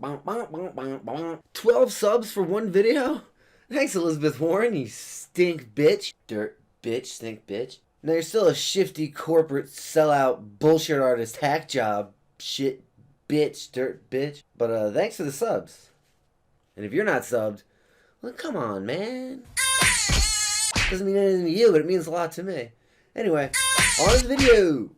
12 subs for one video? Thanks, Elizabeth Warren, you stink bitch. Dirt bitch, stink bitch. Now you're still a shifty corporate sellout bullshit artist hack job shit bitch, dirt bitch. But thanks for the subs. And if you're not subbed, well, come on, man. Doesn't mean anything to you, but it means a lot to me. Anyway, on to the video.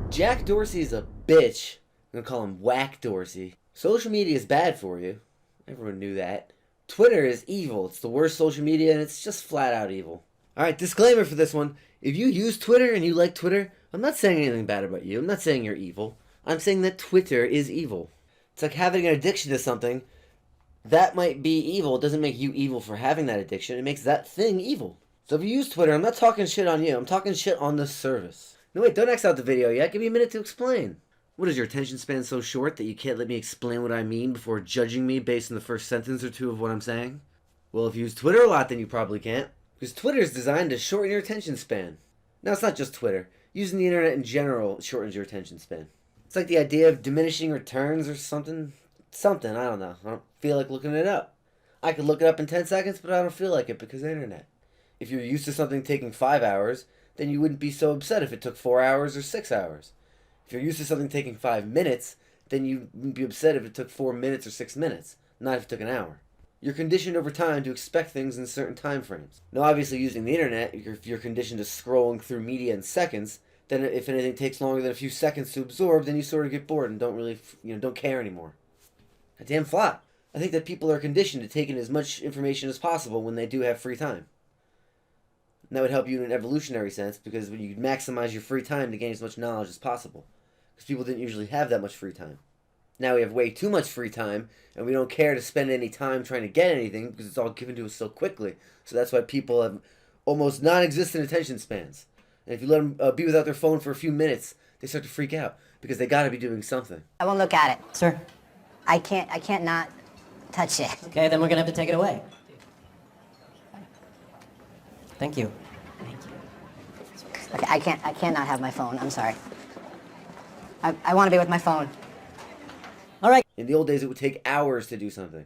Jack Dorsey's a bitch. I'm gonna call him Whack Dorsey. Social media is bad for you. Everyone knew that. Twitter is evil. It's the worst social media, and it's just flat out evil. Alright, disclaimer for this one. If you use Twitter and you like Twitter, I'm not saying anything bad about you. I'm not saying you're evil. I'm saying that Twitter is evil. It's like having an addiction to something. That might be evil. It doesn't make you evil for having that addiction. It makes that thing evil. So if you use Twitter, I'm not talking shit on you. I'm talking shit on the service. No, wait, don't X out the video yet. Give me a minute to explain. What is your attention span so short that you can't let me explain what I mean before judging me based on the first sentence or two of what I'm saying? Well, if you use Twitter a lot, then you probably can't. Because Twitter is designed to shorten your attention span. Now, it's not just Twitter. Using the internet in general shortens your attention span. It's like the idea of diminishing returns or something. Something, I don't know. I don't feel like looking it up. I could look it up in 10 seconds, but I don't feel like it because of the internet. If you're used to something taking 5 hours, then you wouldn't be so upset if it took 4 hours or 6 hours. If you're used to something taking 5 minutes, then you wouldn't be upset if it took 4 minutes or 6 minutes, not if it took an hour. You're conditioned over time to expect things in certain time frames. Now, obviously, using the internet, if you're conditioned to scrolling through media in seconds, then if anything takes longer than a few seconds to absorb, then you sort of get bored and don't really, don't care anymore. A damn flop. I think that people are conditioned to take in as much information as possible when they do have free time. And that would help you in an evolutionary sense, because when you maximize your free time to gain as much knowledge as possible. Because people didn't usually have that much free time. Now we have way too much free time, and we don't care to spend any time trying to get anything, because it's all given to us so quickly. So that's why people have almost non-existent attention spans. And if you let them be without their phone for a few minutes, they start to freak out, because they gotta be doing something. I won't look at it. Sir? I can't not touch it. Okay, then we're gonna have to take it away. Thank you. Okay, I cannot have my phone. I'm sorry. I want to be with my phone. All right. In the old days, it would take hours to do something.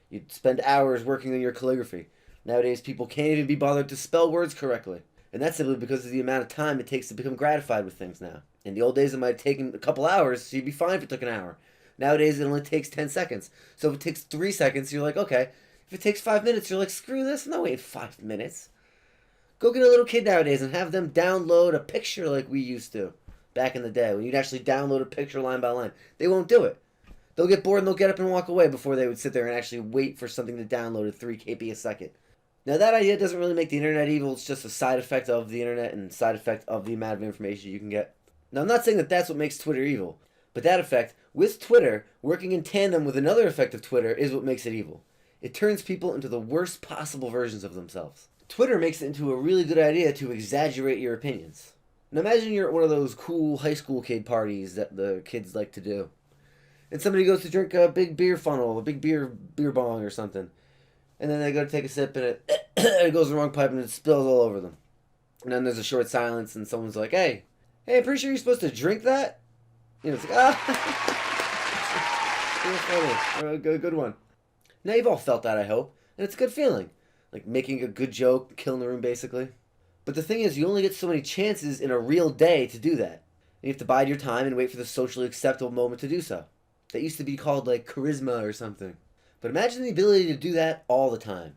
You'd spend hours working on your calligraphy. Nowadays, people can't even be bothered to spell words correctly. And that's simply because of the amount of time it takes to become gratified with things now. In the old days, it might have taken a couple hours, so you'd be fine if it took an hour. Nowadays, it only takes 10 seconds. So if it takes 3 seconds, you're like, okay. If it takes 5 minutes, you're like, screw this. No, wait, 5 minutes. Go get a little kid nowadays and have them download a picture like we used to back in the day, when you'd actually download a picture line by line. They won't do it. They'll get bored and they'll get up and walk away before they would sit there and actually wait for something to download at 3 KB a second. Now, that idea doesn't really make the internet evil. It's just a side effect of the internet and side effect of the amount of information you can get. Now, I'm not saying that that's what makes Twitter evil. But that effect, with Twitter, working in tandem with another effect of Twitter, is what makes it evil. It turns people into the worst possible versions of themselves. Twitter makes it into a really good idea to exaggerate your opinions. Now imagine you're at one of those cool high school kid parties that the kids like to do. And somebody goes to drink a big beer funnel, a big beer bong or something. And then they go to take a sip and it goes in the wrong pipe and it spills all over them. And then there's a short silence and someone's like, hey, I'm pretty sure you're supposed to drink that? You know, it's like, funny. Good one. Now you've all felt that, I hope. And it's a good feeling. Like making a good joke, killing the room, basically. But the thing is, you only get so many chances in a real day to do that. And you have to bide your time and wait for the socially acceptable moment to do so. That used to be called, like, charisma or something. But imagine the ability to do that all the time.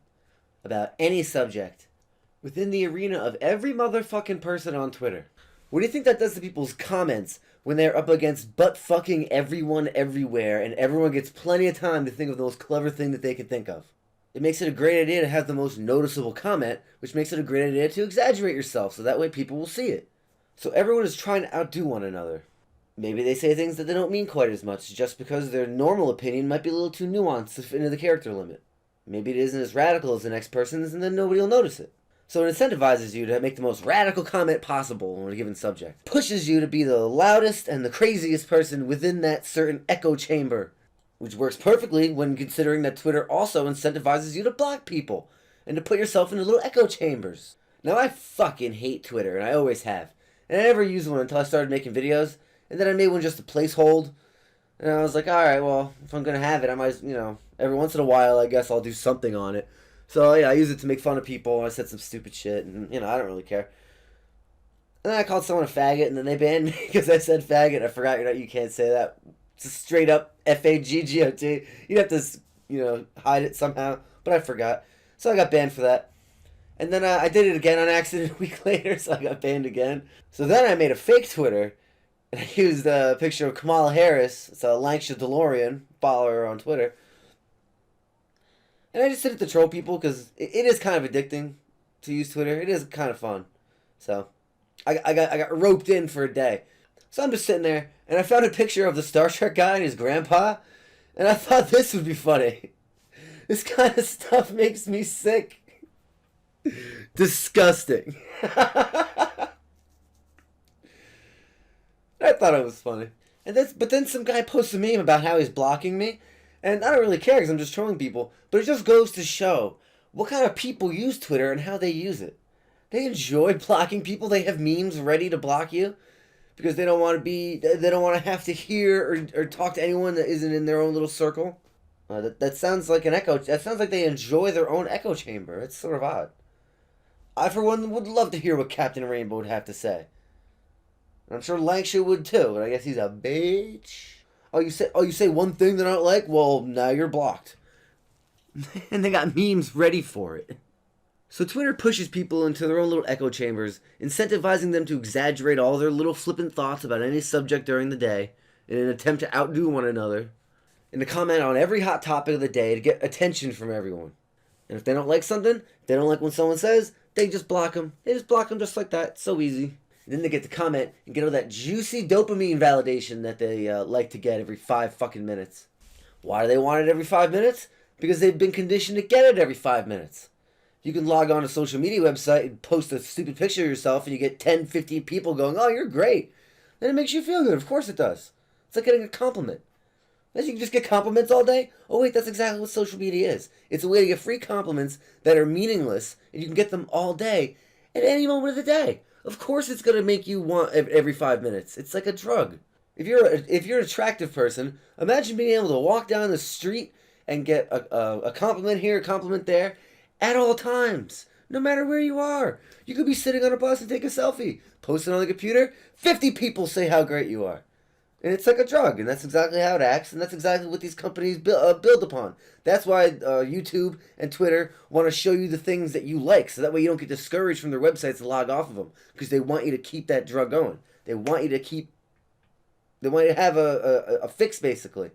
About any subject. Within the arena of every motherfucking person on Twitter. What do you think that does to people's comments when they're up against butt-fucking everyone everywhere and everyone gets plenty of time to think of the most clever thing that they can think of? It makes it a great idea to have the most noticeable comment, which makes it a great idea to exaggerate yourself, so that way people will see it. So everyone is trying to outdo one another. Maybe they say things that they don't mean quite as much, just because their normal opinion might be a little too nuanced to fit into the character limit. Maybe it isn't as radical as the next person's, and then nobody will notice it. So it incentivizes you to make the most radical comment possible on a given subject. Pushes you to be the loudest and the craziest person within that certain echo chamber. Which works perfectly when considering that Twitter also incentivizes you to block people and to put yourself into little echo chambers. Now, I fucking hate Twitter, and I always have. And I never used one until I started making videos, And then I made one just to placehold. And I was like, alright, well, if I'm going to have it, I might, every once in a while, I guess I'll do something on it. So, yeah, I use it to make fun of people. I said some stupid shit, and, I don't really care. And then I called someone a faggot, and then they banned me because I said faggot. I forgot you can't say that. It's a straight up F-A-G-G-O-T. You'd have to, hide it somehow. But I forgot. So I got banned for that. And then I did it again on accident a week later, so I got banned again. So then I made a fake Twitter, and I used a picture of Kamala Harris. It's a Lancashire DeLorean. Follow her on Twitter. And I just did it to troll people because it is kind of addicting to use Twitter. It is kind of fun. So I got roped in for a day. So I'm just sitting there, and I found a picture of the Star Trek guy and his grandpa, and I thought this would be funny. This kind of stuff makes me sick. Disgusting. I thought it was funny. But then some guy posted a meme about how he's blocking me, and I don't really care because I'm just trolling people, but it just goes to show what kind of people use Twitter and how they use it. They enjoy blocking people. They have memes ready to block you because they don't want to have to hear or talk to anyone that isn't in their own little circle. That sounds like an echo. That sounds like they enjoy their own echo chamber. It's sort of odd. I, for one, would love to hear what Captain Rainbow would have to say. And I'm sure Lancashire would too, but I guess he's a bitch. Oh, you say one thing that I don't like? Well, now you're blocked. And they got memes ready for it. So Twitter pushes people into their own little echo chambers, incentivizing them to exaggerate all their little flippant thoughts about any subject during the day in an attempt to outdo one another, and to comment on every hot topic of the day to get attention from everyone. And if they don't like something, they don't like when someone says, they just block them. They just block them just like that. It's so easy. And then they get to comment and get all that juicy dopamine validation that they like to get every 5 fucking minutes. Why do they want it every 5 minutes? Because they've been conditioned to get it every 5 minutes. You can log on a social media website and post a stupid picture of yourself and you get 10, 15 people going, oh, you're great. Then it makes you feel good. Of course it does. It's like getting a compliment. Unless you can just get compliments all day. Oh, wait, that's exactly what social media is. It's a way to get free compliments that are meaningless, and you can get them all day at any moment of the day. Of course it's going to make you want every 5 minutes. It's like a drug. If you're an attractive person, imagine being able to walk down the street and get a compliment here, a compliment there, at all times. No matter where you are. You could be sitting on a bus and take a selfie. Post it on the computer. 50 people say how great you are. And it's like a drug, and that's exactly how it acts, and that's exactly what these companies build upon. That's why YouTube and Twitter want to show you the things that you like, so that way you don't get discouraged from their websites and log off of them, because they want you to keep that drug going. They want you to have a fix, basically.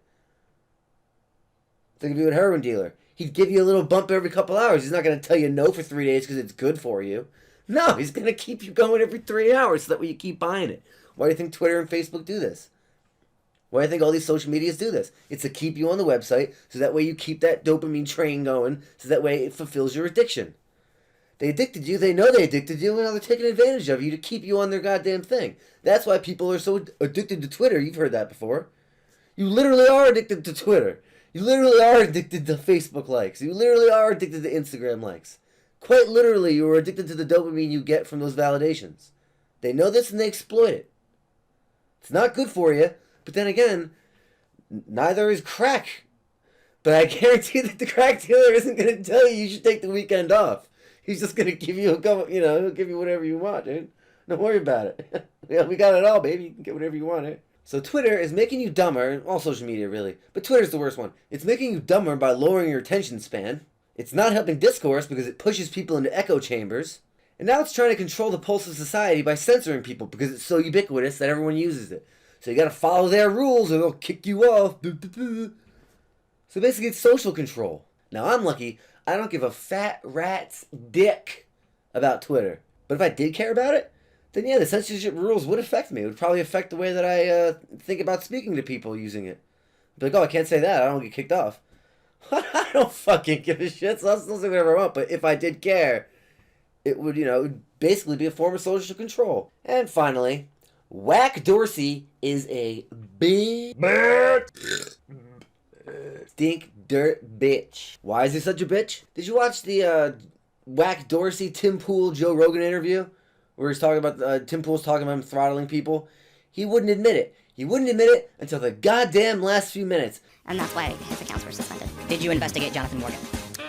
Think of you a heroin dealer. He'd give you a little bump every couple hours. He's not going to tell you no for 3 days because it's good for you. No, he's going to keep you going every 3 hours, so that way you keep buying it. Why do you think Twitter and Facebook do this? Why do I think all these social medias do this? It's to keep you on the website, so that way you keep that dopamine train going, so that way it fulfills your addiction. They addicted you, they know they addicted you, and now they're taking advantage of you to keep you on their goddamn thing. That's why people are so addicted to Twitter. You've heard that before. You literally are addicted to Twitter. You literally are addicted to Facebook likes. You literally are addicted to Instagram likes. Quite literally, you are addicted to the dopamine you get from those validations. They know this and they exploit it. It's not good for you. But then again, neither is crack. But I guarantee that the crack dealer isn't going to tell you should take the weekend off. He's just going to give you he'll give you whatever you want, dude. Don't worry about it. Yeah, we got it all, baby. You can get whatever you want, eh? So Twitter is making you dumber, all social media really, but Twitter's the worst one. It's making you dumber by lowering your attention span. It's not helping discourse because it pushes people into echo chambers. And now it's trying to control the pulse of society by censoring people because it's so ubiquitous that everyone uses it. So you gotta follow their rules or they'll kick you off. So basically it's social control. Now I'm lucky, I don't give a fat rat's dick about Twitter. But if I did care about it, then yeah, the censorship rules would affect me. It would probably affect the way that I think about speaking to people using it. Be like, oh, I can't say that, I don't get kicked off. I don't fucking give a shit, so I'll still say whatever I want. But if I did care, it would, it would basically be a form of social control. And finally, Whack Dorsey is a big stink dirt bitch. Why is he such a bitch? Did you watch the Whack Dorsey Tim Pool Joe Rogan interview where he's talking about Tim Pool's talking about him throttling people? He wouldn't admit it. He wouldn't admit it until the goddamn last few minutes. And that's why his accounts were suspended. Did you investigate Jonathan Morgan?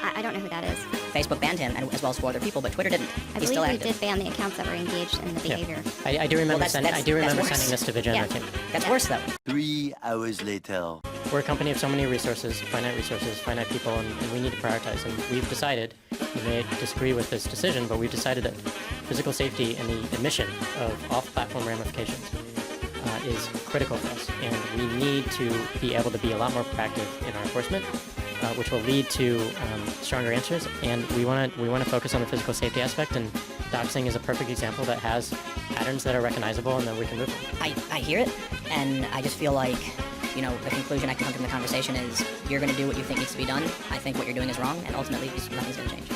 I don't know who that is. Facebook banned him, and as well as 4 other people, but Twitter didn't. I He's still believe we active. did ban the accounts that were engaged in the behavior. I do remember Well, that's sending worse. this to Video Yeah. Entertainment. That's worse, though. 3 hours later. We're a company of so many resources, finite people, and we need to prioritize. And we've decided, you may disagree with this decision, but we've decided that physical safety and the admission of off-platform ramifications is critical for us. And we need to be able to be a lot more proactive in our enforcement, which will lead to stronger answers. And we want to focus on the physical safety aspect. And doxing is a perfect example that has patterns that are recognizable and that we can move from. I hear it, and I just feel like, you know, the conclusion I can come from the conversation is you're going to do what you think needs to be done. I think what you're doing is wrong, and ultimately nothing's going to change.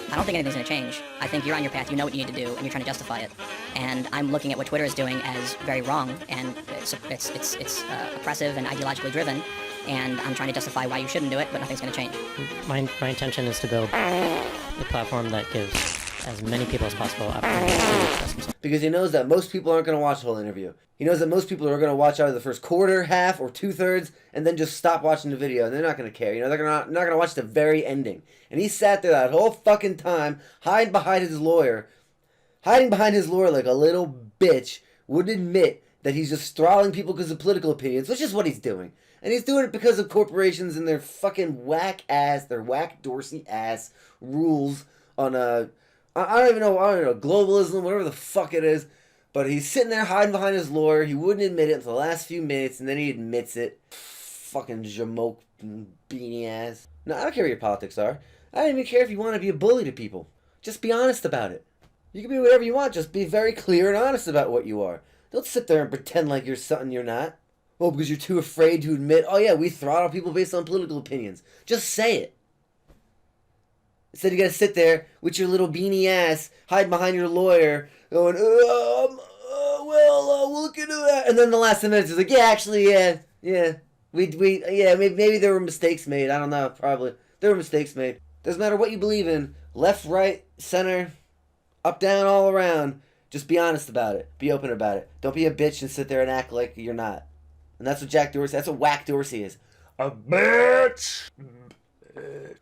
I don't think anything's going to change. I think you're on your path, you know what you need to do, and you're trying to justify it. And I'm looking at what Twitter is doing as very wrong, and it's oppressive and ideologically driven, and I'm trying to justify why you shouldn't do it, but nothing's going to change. My intention is to build a platform that gives as many people as possible opportunity to express themselves. Because he knows that most people aren't going to watch the whole interview. He knows that most people are going to watch either the first quarter, half, or 2/3, and then just stop watching the video, and they're not going to care. You know, they're not going to watch the very ending. And he sat there that whole fucking time, hiding behind his lawyer like a little bitch, wouldn't admit that he's just throttling people because of political opinions, which is what he's doing. And he's doing it because of corporations and their fucking whack Dorsey ass rules on I don't know, globalism, whatever the fuck it is. But he's sitting there hiding behind his lawyer. He wouldn't admit it until the last few minutes, and then he admits it. Fucking jamoke beanie ass. No, I don't care what your politics are. I don't even care if you want to be a bully to people. Just be honest about it. You can be whatever you want. Just be very clear and honest about what you are. Don't sit there and pretend like you're something you're not. Oh, because you're too afraid to admit, oh yeah, we throttle people based on political opinions. Just say it. Instead, you gotta sit there with your little beanie ass, hide behind your lawyer, going, we'll look into that. And then the last 10 minutes is like, yeah, actually, maybe there were mistakes made. I don't know, probably. There were mistakes made. Doesn't matter what you believe in, left, right, center, up, down, all around. Just be honest about it. Be open about it. Don't be a bitch and sit there and act like you're not. And that's what that's what Whack Dorsey is. A bitch!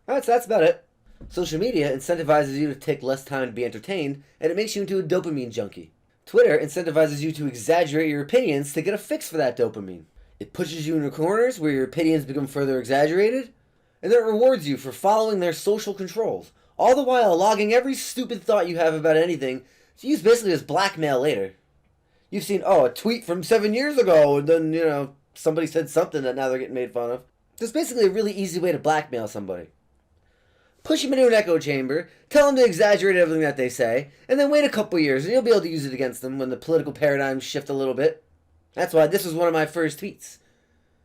Alright, so that's about it. Social media incentivizes you to take less time to be entertained, and it makes you into a dopamine junkie. Twitter incentivizes you to exaggerate your opinions to get a fix for that dopamine. It pushes you into corners where your opinions become further exaggerated, and then it rewards you for following their social controls, all the while logging every stupid thought you have about anything to use basically as blackmail later. You've seen, a tweet from 7 years ago, and then, somebody said something that now they're getting made fun of. There's basically a really easy way to blackmail somebody. Push them into an echo chamber, tell them to exaggerate everything that they say, and then wait a couple years, and you'll be able to use it against them when the political paradigms shift a little bit. That's why this was one of my first tweets.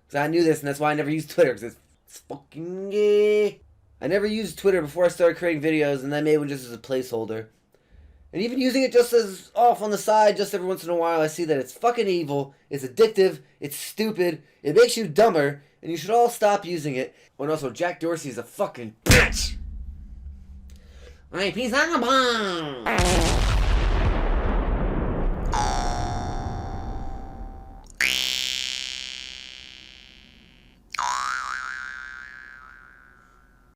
Because I knew this, and that's why I never used Twitter, because it's fucking gay. I never used Twitter before I started creating videos, and I made one just as a placeholder. And even using it just as off on the side, just every once in a while, I see that it's fucking evil, it's addictive, it's stupid, it makes you dumber, and you should all stop using it. Oh, and also, Jack Dorsey is a fucking bitch! Alright, peace out, bye!